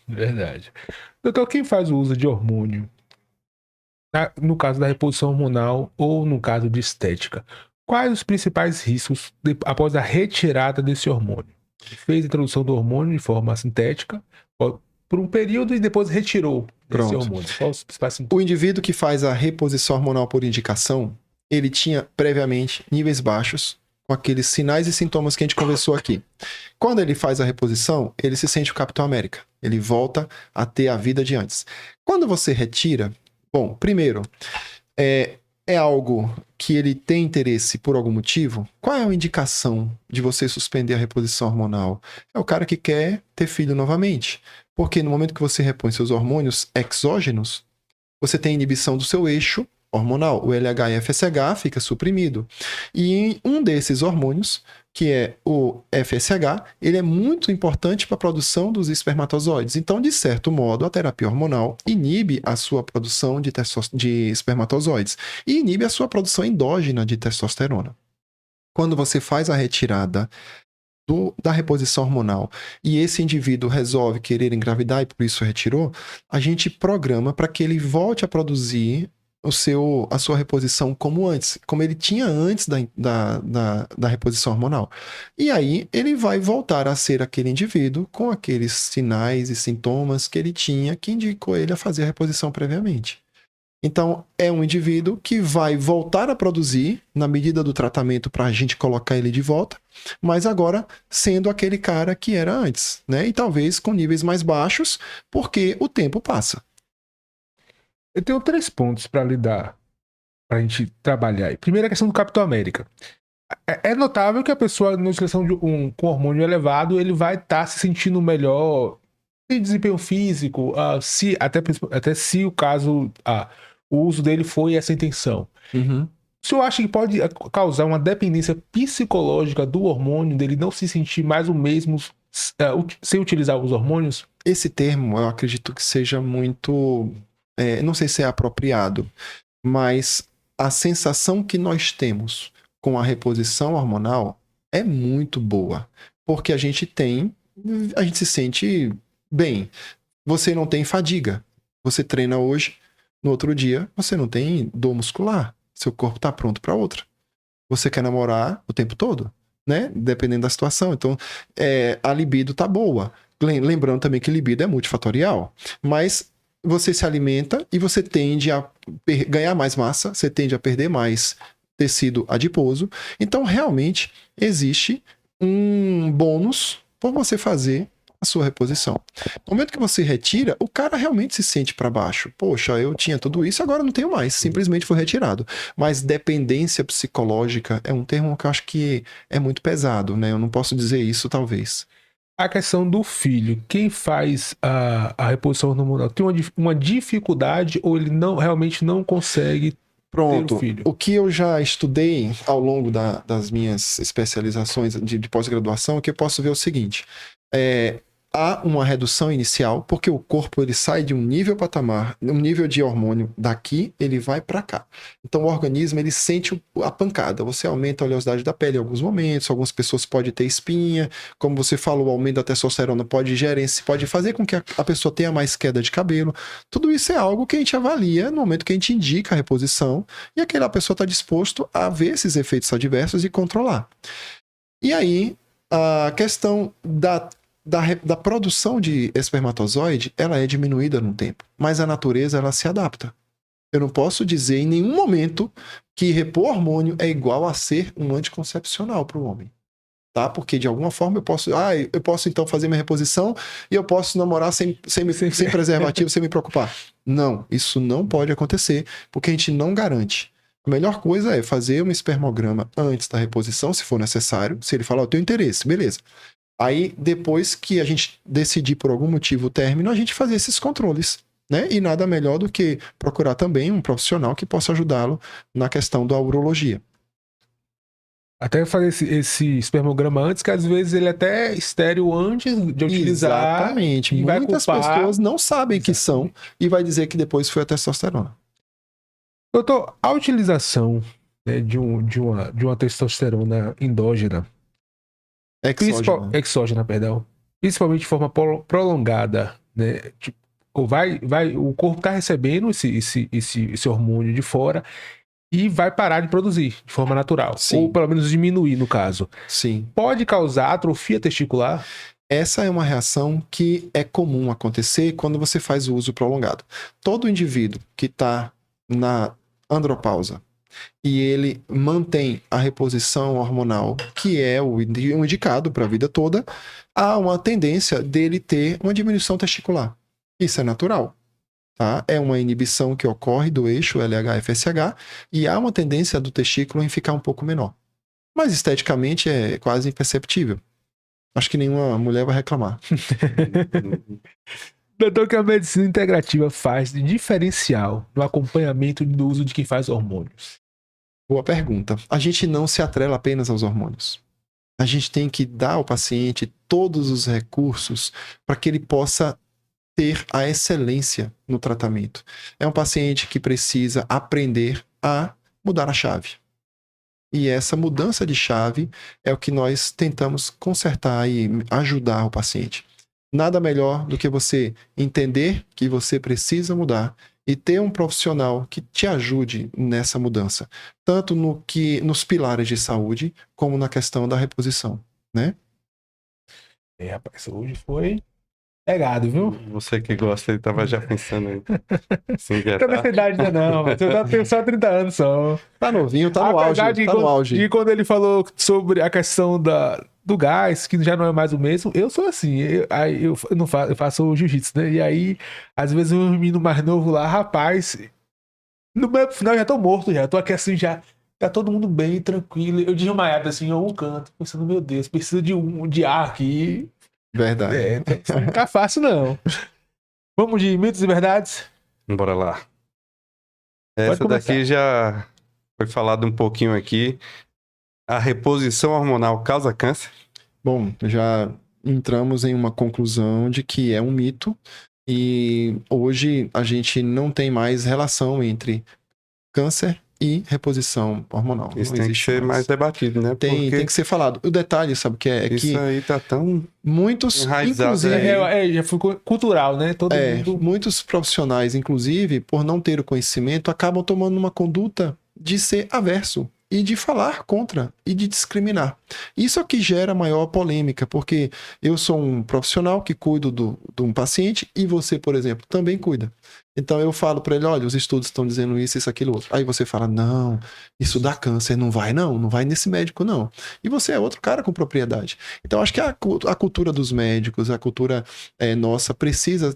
Verdade. Doutor, quem faz o uso de hormônio, no caso da reposição hormonal ou no caso de estética, quais os principais riscos após a retirada desse hormônio? Ele fez a introdução do hormônio de forma sintética por um período e depois retirou esse Pronto. hormônio. Quais os principais sintomas? O indivíduo que faz a reposição hormonal por indicação, ele tinha previamente níveis baixos, com aqueles sinais e sintomas que a gente conversou aqui. Quando ele faz a reposição, ele se sente o Capitão América. Ele volta a ter a vida de antes. Quando você retira, bom, primeiro, é algo que ele tem interesse por algum motivo? Qual é a indicação de você suspender a reposição hormonal? É o cara que quer ter filho novamente. Porque no momento que você repõe seus hormônios exógenos, você tem inibição do seu eixo hormonal. O LH e FSH fica suprimido. E um desses hormônios, que é o FSH, ele é muito importante para a produção dos espermatozoides. Então, de certo modo, a terapia hormonal inibe a sua produção de espermatozoides e inibe a sua produção endógena de testosterona. Quando você faz a retirada da reposição hormonal e esse indivíduo resolve querer engravidar e por isso retirou, a gente programa para que ele volte a produzir a sua reposição como antes, como ele tinha antes da reposição hormonal. E aí ele vai voltar a ser aquele indivíduo com aqueles sinais e sintomas que ele tinha que indicou ele a fazer a reposição previamente. Então, é um indivíduo que vai voltar a produzir na medida do tratamento para a gente colocar ele de volta, mas agora sendo aquele cara que era antes, né? E talvez com níveis mais baixos, porque o tempo passa. Eu tenho 3 pontos para lidar, para a gente trabalhar aí. Primeiro, a questão do Capitão América. É notável que a pessoa, na utilização com hormônio elevado, ele vai estar se sentindo melhor em desempenho físico, até se o caso, o uso dele foi essa intenção. Uhum. O senhor acha que pode causar uma dependência psicológica do hormônio, dele não se sentir mais o mesmo sem utilizar os hormônios? Esse termo, eu acredito que seja muito... não sei se é apropriado, mas a sensação que nós temos com a reposição hormonal é muito boa, porque a gente se sente bem. Você não tem fadiga. Você treina hoje, no outro dia você não tem dor muscular. Seu corpo está pronto para outra. Você quer namorar o tempo todo, né? Dependendo da situação. Então, a libido tá boa. Lembrando também que libido é multifatorial, mas você se alimenta e você tende a ganhar mais massa, você tende a perder mais tecido adiposo. Então, realmente, existe um bônus por você fazer a sua reposição. No momento que você retira, o cara realmente se sente para baixo. Poxa, eu tinha tudo isso, agora não tenho mais. Simplesmente foi retirado. Mas dependência psicológica é um termo que eu acho que é muito pesado, né? Eu não posso dizer isso, talvez. A questão do filho, quem faz a reposição hormonal tem uma dificuldade ou ele realmente não consegue ter o Pronto. filho? O que eu já estudei ao longo das minhas especializações de pós-graduação, é que eu posso ver o seguinte: há uma redução inicial, porque o corpo ele sai de um nível patamar, um nível de hormônio daqui, ele vai para cá. Então o organismo ele sente a pancada. Você aumenta a oleosidade da pele em alguns momentos, algumas pessoas podem ter espinha, como você falou, o aumento da testosterona pode fazer com que a pessoa tenha mais queda de cabelo. Tudo isso é algo que a gente avalia no momento que a gente indica a reposição e aquela pessoa está disposto a ver esses efeitos adversos e controlar. E aí, a questão da produção de espermatozoide, ela é diminuída no tempo, mas a natureza ela se adapta. Eu não posso dizer em nenhum momento que repor hormônio é igual a ser um anticoncepcional para o homem, tá? Porque de alguma forma eu posso então fazer minha reposição e eu posso namorar sem preservativo, sem me preocupar. Não, isso não pode acontecer, porque a gente não garante. A melhor coisa é fazer um espermograma antes da reposição, se for necessário. Se ele falar, eu tenho interesse, beleza. Aí, depois que a gente decidir por algum motivo o término, a gente fazer esses controles, né? E nada melhor do que procurar também um profissional que possa ajudá-lo na questão da urologia. Até fazer esse espermograma antes, que às vezes ele é até estéril antes de utilizar. Exatamente. E Muitas pessoas não sabem que são e vai dizer que depois foi a testosterona. Doutor, a utilização, né, de uma testosterona endógena, Exógena. exógena, perdão, principalmente de forma prolongada né? Tipo, ou o corpo tá recebendo esse hormônio de fora e vai parar de produzir de forma natural. Sim. Ou pelo menos diminuir, no caso. Sim. Pode causar atrofia testicular? Essa é uma reação que é comum acontecer quando você faz o uso prolongado. Todo indivíduo que está na andropausa e ele mantém a reposição hormonal, que é o indicado para a vida toda, há uma tendência dele ter uma diminuição testicular. Isso é natural. Tá? É uma inibição que ocorre do eixo LH-FSH e há uma tendência do testículo em ficar um pouco menor. Mas esteticamente é quase imperceptível. Acho que nenhuma mulher vai reclamar. Doutor, o que a medicina integrativa faz de diferencial no acompanhamento do uso de quem faz hormônios? Boa pergunta. A gente não se atrela apenas aos hormônios. A gente tem que dar ao paciente todos os recursos para que ele possa ter a excelência no tratamento. É um paciente que precisa aprender a mudar a chave. E essa mudança de chave é o que nós tentamos consertar e ajudar o paciente. Nada melhor do que você entender que você precisa mudar e ter um profissional que te ajude nessa mudança, tanto nos pilares de saúde, como na questão da reposição, né? Rapaz, hoje foi pegado, viu? Você que gosta, ele tava já pensando aí. Sim, Tá nessa idade ainda não, você tem só 30 anos só. Tá novinho, tá no auge, tá no auge. E quando ele falou sobre a questão do gás, que já não é mais o mesmo, eu sou assim, eu faço jiu-jitsu, né? E aí, às vezes um menino mais novo lá, rapaz, no meu final eu já tô morto, já tô aqui assim, já tá todo mundo bem, tranquilo. Eu desmaiado assim, em um canto, pensando, meu Deus, preciso de ar aqui. Verdade. Não tá fácil não. Vamos de mitos e verdades? Bora lá. Essa daqui já foi falado um pouquinho aqui. A reposição hormonal causa câncer? Bom, já entramos em uma conclusão de que é um mito e hoje a gente não tem mais relação entre câncer e reposição hormonal. Isso não tem que ser mais debatido, né? Tem que ser falado. O detalhe, sabe o que é? Isso que aí tá tão muitos, enraizado, inclusive... já foi cultural, né? Muitos profissionais, inclusive, por não ter o conhecimento, acabam tomando uma conduta de ser averso e de falar contra e de discriminar. Isso é o que gera maior polêmica, porque eu sou um profissional que cuido de um paciente e você, por exemplo, também cuida. Então eu falo para ele, olha, os estudos estão dizendo isso, aquilo, outro. Aí você fala, não, isso dá câncer, não vai nesse médico não. E você é outro cara com propriedade. Então acho que a cultura dos médicos, a cultura nossa precisa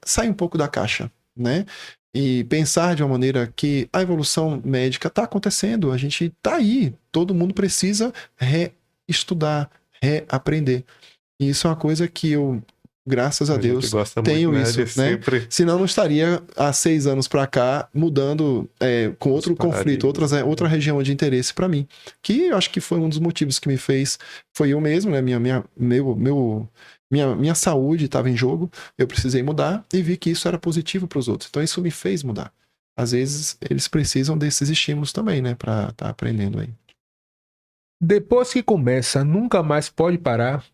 sair um pouco da caixa, né? E pensar de uma maneira que a evolução médica está acontecendo, a gente está aí, todo mundo precisa reestudar, reaprender. E isso é uma coisa que eu, graças a Deus, tenho isso, né? Sempre... Senão não estaria há 6 anos para cá mudando com outro conflito, outra região de interesse para mim. Que eu acho que foi um dos motivos que me fez, foi eu mesmo, né? Minha saúde estava em jogo, eu precisei mudar e vi que isso era positivo para os outros. Então isso me fez mudar. Às vezes eles precisam desses estímulos também, né? Para estar aprendendo aí. Depois que começa, nunca mais pode parar.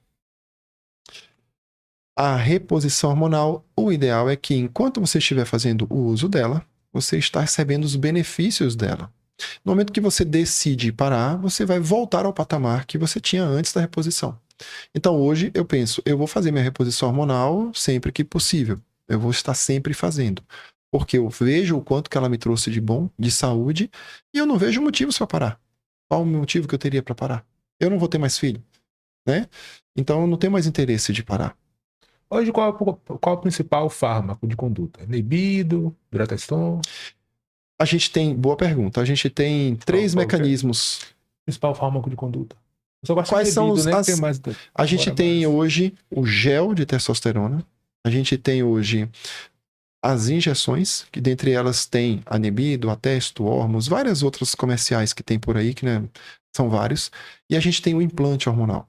A reposição hormonal, o ideal é que enquanto você estiver fazendo o uso dela, você está recebendo os benefícios dela. No momento que você decide parar, você vai voltar ao patamar que você tinha antes da reposição. Então hoje eu penso, eu vou fazer minha reposição hormonal sempre que possível. Eu vou estar sempre fazendo. Porque eu vejo o quanto que ela me trouxe de bom, de saúde, e eu não vejo motivos para parar. Qual o motivo que eu teria para parar? Eu não vou ter mais filho, né? Então eu não tenho mais interesse de parar. Hoje qual é o principal fármaco de conduta? Nebido, Durateston? A gente tem, boa pergunta, a gente tem 3 mecanismos. Principal fármaco de conduta. Quais são os... A gente tem hoje o gel de testosterona, a gente tem hoje as injeções, que dentre elas tem a Nebido, a Testo, Hormos, várias outras comerciais que tem por aí, que né, são vários, e a gente tem o implante hormonal,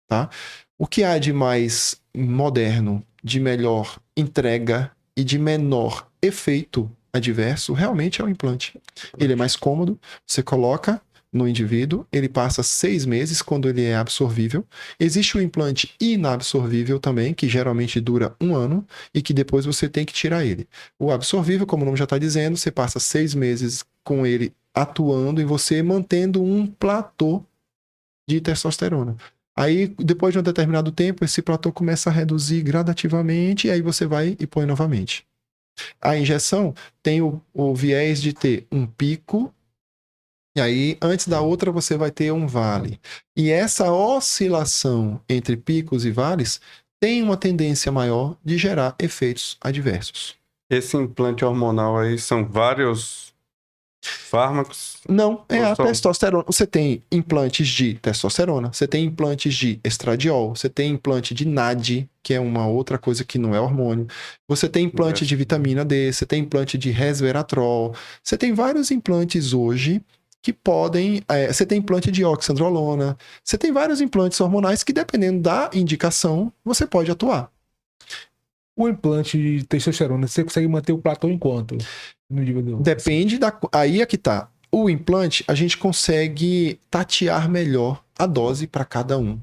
tá? O que há de mais moderno, de melhor entrega e de menor efeito adverso, realmente é o implante. Ele é mais cômodo, você coloca, no indivíduo, ele passa 6 meses quando ele é absorvível. Existe o implante inabsorvível também, que geralmente dura 1 ano e que depois você tem que tirar ele. O absorvível, como o nome já está dizendo, você passa 6 meses com ele atuando e você mantendo um platô de testosterona. Aí, depois de um determinado tempo, esse platô começa a reduzir gradativamente e aí você vai e põe novamente. A injeção tem o viés de ter um pico e aí, antes da outra, você vai ter um vale. E essa oscilação entre picos e vales tem uma tendência maior de gerar efeitos adversos. Esse implante hormonal aí são vários fármacos? Não, é a testosterona. Você tem implantes de testosterona, você tem implantes de estradiol, você tem implante de NAD, que é uma outra coisa que não é hormônio. Você tem implante de vitamina D, você tem implante de resveratrol. Você tem vários implantes hoje que podem... você tem implante de oxandrolona. Você tem vários implantes hormonais que, dependendo da indicação, você pode atuar. O implante de testosterona, você consegue manter o platô em quanto? No nível Depende da... Aí é que tá. O implante, a gente consegue tatear melhor a dose para cada um.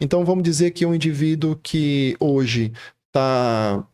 Então, vamos dizer que um indivíduo que hoje está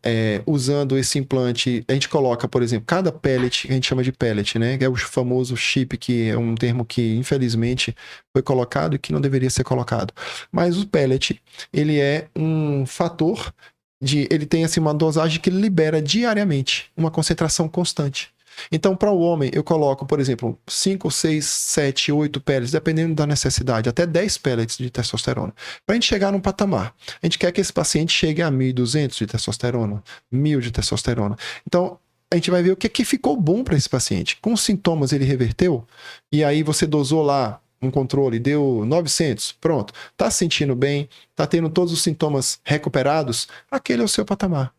usando esse implante, a gente coloca, por exemplo, cada pellet, a gente chama de pellet, né? Que é o famoso chip, que é um termo que, infelizmente, foi colocado e que não deveria ser colocado. Mas o pellet, ele é um fator ele tem assim, uma dosagem que ele libera diariamente, uma concentração constante. Então, para o homem, eu coloco, por exemplo, 5, 6, 7, 8 pellets, dependendo da necessidade, até 10 pellets de testosterona. Para a gente chegar num patamar, a gente quer que esse paciente chegue a 1.200 de testosterona, 1.000 de testosterona. Então, a gente vai ver o que ficou bom para esse paciente. Com os sintomas, ele reverteu, e aí você dosou lá um controle, deu 900, pronto. Tá se sentindo bem, tá tendo todos os sintomas recuperados, aquele é o seu patamar.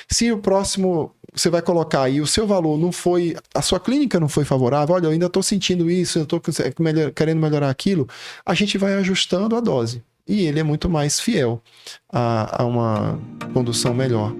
Se o próximo você vai colocar e o seu valor não foi, a sua clínica não foi favorável, olha, eu ainda estou sentindo isso, eu estou querendo melhorar aquilo, a gente vai ajustando a dose. E ele é muito mais fiel a uma condução melhor.